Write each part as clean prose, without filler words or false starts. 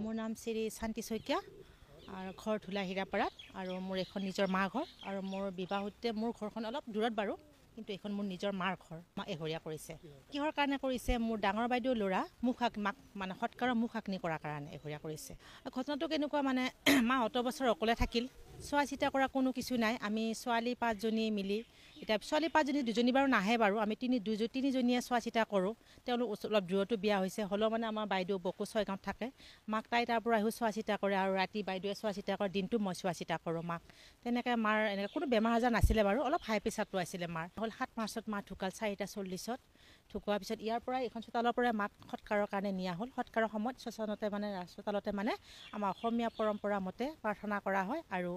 মোৰ নাম শ্ৰী শান্তি শইকীয়া আৰু ঘৰ ধুলা হীৰাপাৰাত আৰু মোৰ এখন নিজৰ মা ঘৰ আৰু মোৰ বিবাহতে মোৰ ঘৰখন অলপ দূৰত বাৰু কিন্তু এখন মোৰ নিজৰ মাৰ ঘৰ মা এঘৰীয়া কৰিছে কিহৰ কাৰণে কৰিছে মোৰ ডাঙৰ বাইদেউ ল'ৰা মাক মানে সৎকাৰৰ মুখাগ্নি কৰাৰ কাৰণে এঘৰীয়া কৰিছে ঘটনাটো কেনেকুৱা মানে মা অত বছৰ অকলে থাকিল চোৱা চিতা কৰা কোনো কিছু নাই আমি ছোৱালী 5 জনী মিলি এটা ছোৱালী 5 জনী দুজনী বাৰু নাহে বাৰু আমি তিনিজনীয়ে চোৱা চিতা কৰোঁ তেওঁলোক অলপ দূৰতো বিয়া হৈছে হলেও মানে আমাৰ বাইদেউ বকু 6 গাঁৱত থাকে মাক তাই তাৰ পৰা আহিও চোৱা চিতা কৰে আৰু ৰাতি বাইদেৱে চোৱা চিতা কৰে দিনটো মই চোৱা চিতা কৰোঁ মাক তেনেকৈ মাৰ এনেকৈ কোনো বেমাৰ আজাৰ নাছিলে বাৰু অলপ হাই প্ৰেছাৰটো আছিলে মাৰ হ'ল 7 মাৰ্চত মা ঢুকাল 4:40ত ঢুকোৱাৰ পিছত ইয়াৰ পৰা এখন চোতালৰ পৰা মাক সৎকাৰৰ কাৰণে নিয়া হ'ল সৎকাৰৰ সময়ত শ্মশানতে মানে চোতালতে মানে আমাৰ অসমীয়া পৰম্পৰা মতে প্ৰাৰ্থনা কৰা হয় আৰু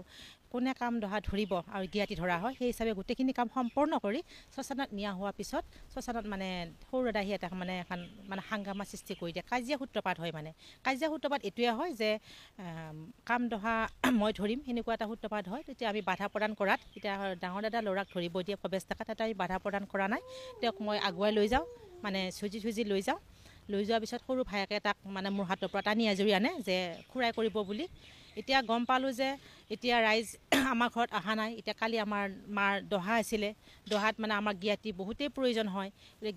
কোনে কাম দহা ধৰিব আৰু গিয়াতি ধৰা হয় সেই হিচাপে গোটেইখিনি কাম সম্পূৰ্ণ কৰি শ্মশানত নিয়া হোৱাৰ পিছত শ্মশানত মানে সৰু দাহি এটা মানে এখন মানে হাংগামা সৃষ্টি কৰি দিয়ে কাজিয়া সূত্ৰপাত হয় মানে কাজিয়া সূত্ৰপাত এইটোৱে হয় যে কাম দহা মই ধৰিম সেনেকুৱা এটা সূত্ৰপাত হয় তেতিয়া আমি বাধা প্ৰদান কৰাত এতিয়া ডাঙৰ দাদা ল'ৰাক ধৰিব দিয়ে প্ৰৱেশ টকা তাতে আমি বাধা প্ৰদান কৰা নাই তেওঁক মই আগুৱাই লৈ যাওঁ মানে চুজি লৈ যাওঁ লৈ যোৱাৰ পিছত সৰু ভায়েকে তাক মানে মোৰ হাতৰ পৰা টানি আজৰি আনে যে খুৰাই কৰিব বুলি এতিয়া গম পালোঁ যে এতিয়া ৰাইজ আমাৰ ঘৰত অহা নাই এতিয়া কালি আমাৰ মাৰ দহা আছিলে দহাত মানে আমাৰ জ্ঞাতি বহুতেই প্ৰয়োজন হয়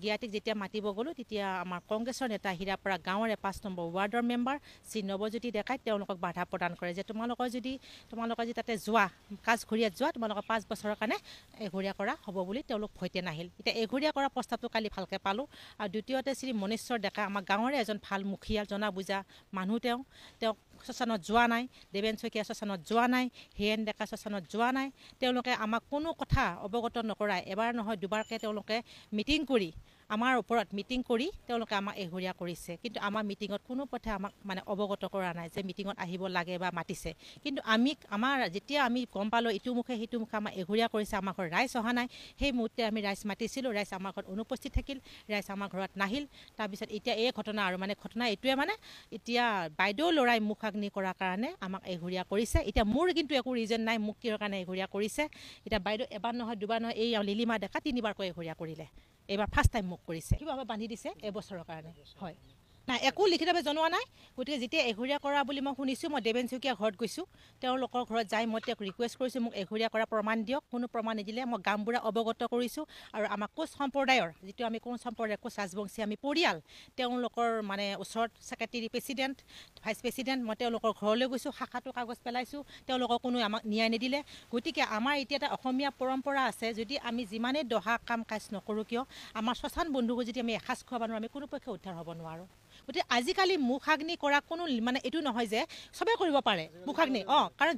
জ্ঞাতিক যেতিয়া মাতিব গ'লোঁ তেতিয়া আমাৰ কংগ্ৰেছৰ নেতা হীৰাপাৰা গাঁৱৰে 5 নম্বৰ ৱাৰ্ডৰ মেম্বাৰ শ্ৰী নৱজ্যোতি ডেকাই তেওঁলোকক বাধা প্ৰদান কৰে যে তোমালোকে যদি তাতে যোৱা কাজঘৰীয়াত যোৱা তোমালোকৰ 5 বছৰৰ কাৰণে এঘৰীয়া কৰা হ'ব বুলি তেওঁলোক ভয়তে নাহিল এতিয়া এঘৰীয়া কৰা প্ৰস্তাৱটো কালি ভালকৈ পালোঁ আৰু দ্বিতীয়তে শ্ৰী মনেশ্বৰ ডেকা আমাৰ গাঁৱৰে এজন ভাল মুখীয়া জনা বুজা মানুহ তেওঁ শ্মশানত যোৱা নাই দেৱেন শইকীয়া শ্মশানত যোৱা নাই হিৰেণ ডেকা শ্মশানত যোৱা নাই তেওঁলোকে আমাক কোনো কথা অৱগত নকৰাই এবাৰ নহয় দুবাৰকৈ তেওঁলোকে মিটিং কৰি আমাৰ ওপৰত মিটিং কৰি তেওঁলোকে আমাক এঘৰীয়া কৰিছে কিন্তু আমাৰ মিটিঙত কোনো কথা আমাক মানে অৱগত কৰা নাই যে মিটিঙত আহিব লাগে বা মাতিছে কিন্তু আমাৰ যেতিয়া আমি গম পালোঁ ইটো মুখে সিটো মুখে আমাৰ এঘৰীয়া কৰিছে আমাৰ ঘৰত ৰাইজ অহা নাই সেই মুহূৰ্তে আমি ৰাইজ মাতিছিলোঁ ৰাইজ আমাৰ ঘৰত অনুপস্থিত থাকিল ৰাইজ আমাৰ ঘৰত নাহিল তাৰপিছত এতিয়া এই ঘটনা আৰু মানে ঘটনা এইটোৱে মানে এতিয়া বাইদেউ ল'ৰাই মুখাগ্নি কৰাৰ কাৰণে আমাক এঘৰীয়া কৰিছে এতিয়া মোৰ কিন্তু একো ৰিজন নাই মোক কিহৰ কাৰণে এঘৰীয়া কৰিছে এতিয়া বাইদেউ এবাৰ নহয় দুবাৰ নহয় এই লিলিমা ডেকা 3বাৰকৈ এঘৰীয়া কৰিলে এইবাৰ ফাৰ্ষ্ট টাইম মোক কৰিছে কিভাৱে বান্ধি দিছে এবছৰৰ কাৰণে হয় নাই একো লিখিতভাৱে জনোৱা নাই গতিকে যেতিয়া এঘৰীয়া কৰা বুলি মই শুনিছোঁ মই দেৱেন শইকীয়া ঘৰত গৈছোঁ তেওঁলোকৰ ঘৰত যাই মই তেওঁক ৰিকুৱেষ্ট কৰিছোঁ মোক এঘৰীয়া কৰা প্ৰমাণ দিয়ক কোনো প্ৰমাণ নিদিলে মই গাঁওবুঢ়া অৱগত কৰিছোঁ আৰু আমাৰ কোচ সম্প্ৰদায়ৰ যিটো আমি কোচ সম্প্ৰদায়ৰ কোচ ৰাজবংশী আমি পৰিয়াল তেওঁলোকৰ মানে ওচৰত ছেক্ৰেটেৰী প্ৰেছিডেণ্ট ভাইচ প্ৰেছিডেণ্ট মই তেওঁলোকৰ ঘৰলৈ গৈছোঁ শাখাটো কাগজ পেলাইছোঁ তেওঁলোকক কোনো আমাক ন্যায় নিদিলে গতিকে আমাৰ এতিয়া এটা অসমীয়া পৰম্পৰা আছে যদি আমি যিমানেই দহা কাম কাজ নকৰোঁ কিয় আমাৰ শ্মশান বন্ধুকো যদি আমি এসাঁজ খোৱাব নোৱাৰোঁ আমি কোনো পক্ষে উদ্ধাৰ হ'ব নোৱাৰোঁ গতিকে আজিকালি মুখাগ্নি কৰা কোনো মানে এইটো নহয় যে চবেই কৰিব পাৰে মুখাগ্নি কাৰণ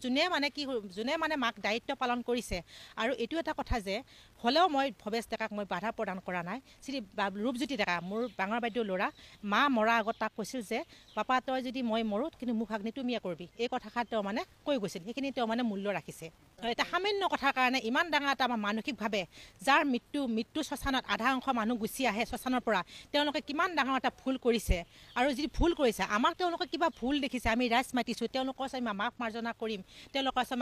যোনে মানে মাক দায়িত্ব পালন কৰিছে আৰু এইটো এটা কথা যে হ'লেও মই ভৱেশ ডেকাক মই বাধা প্ৰদান কৰা নাই শ্ৰী ৰূপজ্যোতি ডেকা মোৰ ডাঙৰ বাইদেউ ল'ৰা মা মৰা আগত তাক কৈছিল যে পাপা তই যদি মই মৰোঁ কিন্তু মুখাগ্নি তুমিয়ে কৰিবি এই কথাষাৰ তেওঁ মানে কৈ গৈছিল সেইখিনি তেওঁ মানে মূল্য ৰাখিছে এটা সামান্য কথাৰ কাৰণে ইমান ডাঙৰ এটা আমাৰ মানসিকভাৱে যাৰ মৃত্যু শ্মশানত আধা অংশ মানুহ গুচি আহে শ্মশানৰ পৰা তেওঁলোকে কিমান ডাঙৰ এটা ভুল কৰিছে আৰু যদি ভুল কৰিছে আমাক তেওঁলোকে কিবা ভুল দেখিছে আমি ৰাইজ মাতিছোঁ তেওঁলোকৰ ওচৰত আমি মাফ মাৰ্জনা কৰিম তেওঁলোকৰ ওচৰত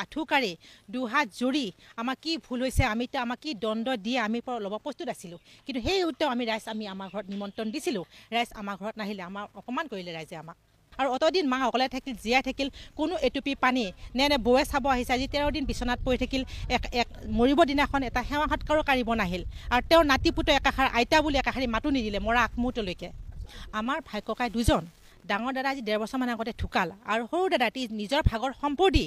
আঁঠু কাঢ়ি দুহাত জুৰি আমাৰ কি ভুল হৈছে আমাক কি দণ্ড দিয়ে আমি ল'ব প্ৰস্তুত আছিলোঁ কিন্তু সেই উত্তৰ আমি আমাৰ ঘৰত নিমন্ত্ৰণ দিছিলোঁ ৰাইজ আমাৰ ঘৰত নাহিলে আমাৰ অপমান কৰিলে ৰাইজে আমাক আৰু অতদিন মা অকলে থাকিল জীয়াই থাকিল কোনো এটুপি পানী নে বৌয়ে চাব আহিছে আজি 13 দিন বিচনাত পৰি থাকিল এক মৰিব দিনাখন এটা সেৱা সৎকাৰো কাঢ়িব নাহিল আৰু তেওঁৰ নাতি পুত্ৰ একাষাৰ আইতা বুলি একাষাৰি মাতো নিদিলে মৰা আগমুহূৰ্তলৈকে আমাৰ ভাই ককাই দুজন ডাঙৰ দাদা আজি 1.5 বছৰমান আগতে ঢুকাল আৰু সৰু দাদাটি নিজৰ ভাগৰ সম্পত্তি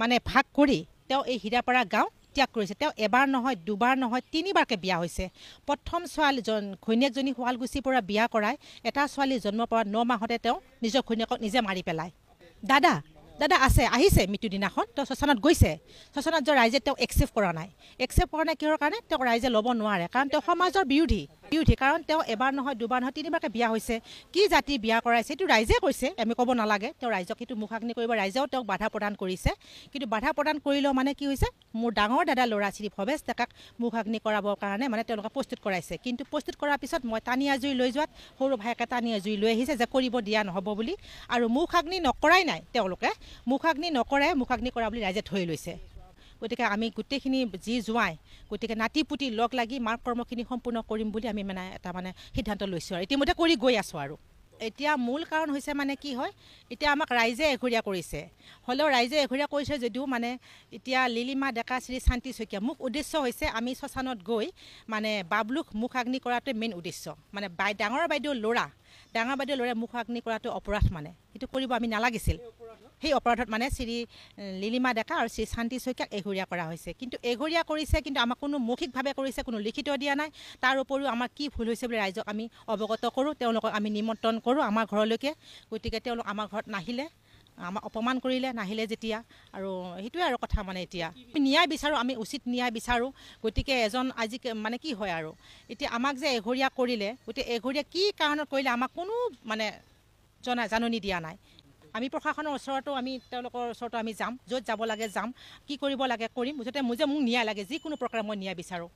মানে ভাগ কৰি তেওঁ এই হীৰাপাৰা গাঁও ত্যাগ কৰিছে তেওঁ এবাৰ নহয় দুবাৰ নহয় 3বাৰকৈ বিয়া হৈছে প্ৰথম ছোৱালীজন ঘৈণীয়েকজনী শুৱালকুছিৰ পৰা বিয়া কৰাই এটা ছোৱালী জন্ম পৰা 9 মাহতে তেওঁ নিজৰ ঘৈণীয়েকক নিজে মাৰি পেলায় দাদা আছে আহিছে মৃত্যু দিনাখন তেওঁ শ্মশানত গৈছে শ্মশানত যোৱা ৰাইজে তেওঁ একচেপ্ট কৰা নাই কিহৰ কাৰণে তেওঁক ৰাইজে ল'ব নোৱাৰে কাৰণ তেওঁ সমাজৰ বিৰোধী কাৰণ তেওঁ এবাৰ নহয় দুবাৰ নহয় 3বাৰকৈ বিয়া হৈছে কি জাতি বিয়া কৰাইছে এইটো ৰাইজে কৈছে আমি ক'ব নালাগে তেওঁ ৰাইজক সেইটো মুখাগ্নি কৰিব ৰাইজেও তেওঁক বাধা প্ৰদান কৰিছে কিন্তু বাধা প্ৰদান কৰিলেও মানে কি হৈছে মোৰ ডাঙৰ দাদা ল'ৰা শ্ৰী ভৱেশ ডেকাক মুখাগ্নি কৰাবৰ কাৰণে মানে তেওঁলোকে প্ৰস্তুত কৰাইছে কিন্তু প্ৰস্তুত কৰাৰ পিছত মই টানি আজুৰি লৈ যোৱাত সৰু ভায়েকে টানি আজুৰি লৈ আহিছে যে কৰিব দিয়া নহ'ব বুলি আৰু মুখাগ্নি নকৰাই নাই তেওঁলোকে মুখাগ্নি কৰা বুলি ৰাইজে ধৰি লৈছে গতিকে আমি গোটেইখিনি যি জোৱাই গতিকে নাতি পুতি লগ লাগি মাৰ কৰ্মখিনি সম্পূৰ্ণ কৰিম বুলি আমি মানে এটা মানে সিদ্ধান্ত লৈছোঁ আৰু ইতিমধ্যে কৰি গৈ আছোঁ আৰু এতিয়া মূল কাৰণ হৈছে মানে কি হয়, এতিয়া আমাক ৰাইজে এঘৰীয়া কৰিছে, হ'লেও ৰাইজে এঘৰীয়া কৰিছে যদিও মানে এতিয়া লিলিমা ডেকা শ্ৰী শান্তি শইকীয়া মুখ উদ্দেশ্য হৈছে আমি শ্মশানত গৈ মানে বাবলুক মুখাগ্নি কৰাটোৱে মেইন উদ্দেশ্য। মানে ডাঙৰ বাইদেউ ল'ৰাই মুখাগ্নি কৰাটো অপৰাধ, মানে সেইটো কৰিব আমি নালাগিছিল। সেই অপৰাধত মানে শ্ৰী লিলিমা ডেকা আৰু শ্ৰী শান্তি শইকীয়াক এঘৰীয়া কৰা হৈছে। কিন্তু এঘৰীয়া কৰিছে, কিন্তু আমাক কোনো মৌখিকভাৱে কৰিছে, কোনো লিখিত দিয়া নাই। তাৰ উপৰিও আমাৰ কি ভুল হৈছে বুলি ৰাইজক আমি অৱগত কৰোঁ, তেওঁলোকক আমি নিমন্ত্ৰণ কৰোঁ আমাৰ ঘৰলৈকে। গতিকে তেওঁলোক আমাৰ ঘৰত নাহিলে, আমাক অপমান কৰিলে, নাহিলে যেতিয়া, আৰু সেইটোৱে আৰু কথা। মানে এতিয়া ন্যায় বিচাৰোঁ, আমি উচিত ন্যায় বিচাৰোঁ। গতিকে আজি মানে কি হয় আৰু এতিয়া আমাক যে এঘৰীয়া কৰিলে, গতিকে এঘৰীয়া কি কাৰণত কৰিলে আমাক কোনো মানে জাননী দিয়া নাই। আমি প্ৰশাসনৰ ওচৰতো তেওঁলোকৰ ওচৰতো আমি যাম, য'ত যাব লাগে যাম, কি কৰিব লাগে কৰিম। মুঠতে মোক ন্যায় লাগে, যিকোনো প্ৰকাৰে মই ন্যায় বিচাৰোঁ।